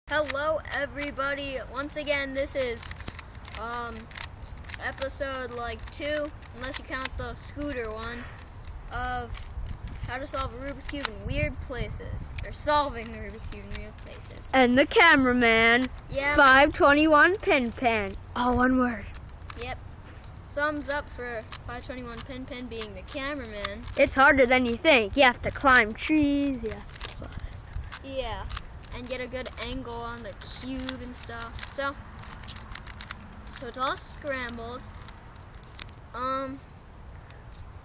Hello everybody, once again this is episode 2, unless you count the scooter one, of how to solve a Rubik's Cube in weird places, or solving the Rubik's Cube in weird places. And the cameraman, yeah, 521 Pin. All one word. Yep. Thumbs up for 521 Pin being the cameraman. It's harder than you think. You have to climb trees. Yeah. And get a good angle on the cube and stuff. So it's all scrambled. I'm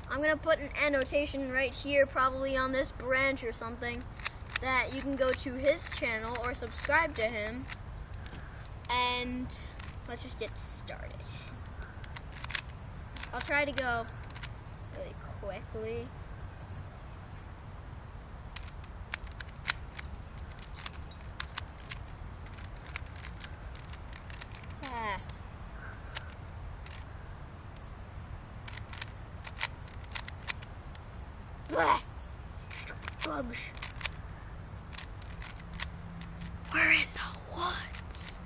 gonna put an annotation right here, probably on this branch or something, that you can go to his channel or subscribe to him. And let's just get started. I'll try to go really quickly. Bugs. We're in the woods.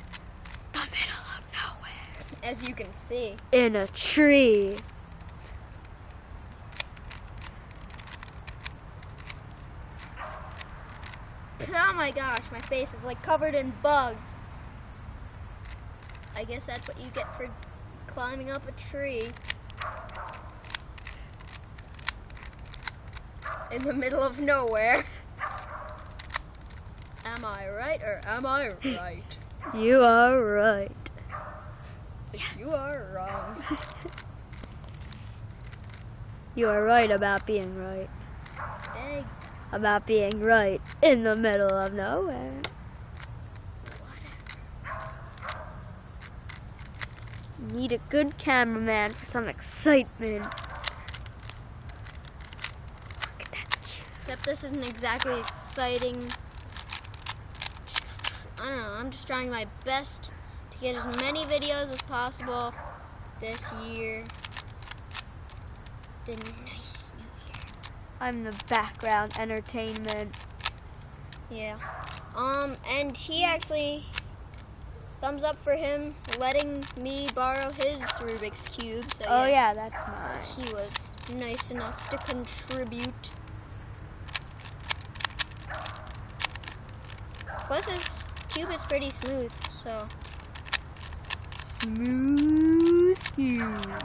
The middle of nowhere. As you can see. In a tree. Oh my gosh, my face is covered in bugs. I guess that's what you get for climbing up a tree. In the middle of nowhere. Am I right or am I right? You are right. You are wrong. You are right about being right. Eggs. About being right in the middle of nowhere. Need a good cameraman for some excitement. Except this isn't exactly exciting. I don't know, I'm just trying my best to get as many videos as possible this year. The nice new year. I'm the background entertainment. Yeah. And he actually, thumbs up for him letting me borrow his Rubik's Cube. So oh yeah, that's mine. He was nice enough to contribute. Plus his cube is pretty smooth, so. Smooth cube.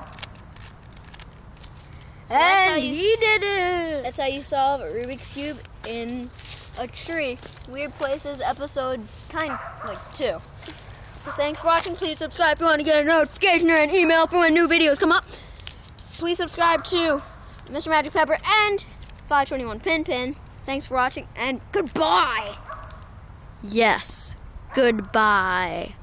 So and he did it! That's how you solve a Rubik's Cube in a tree. Weird Places, episode 2. So thanks for watching. Please subscribe if you want to get a notification or an email for when new videos come up. Please subscribe to MrMagicpepper and 521 Pin. Thanks for watching and goodbye! Yes, goodbye.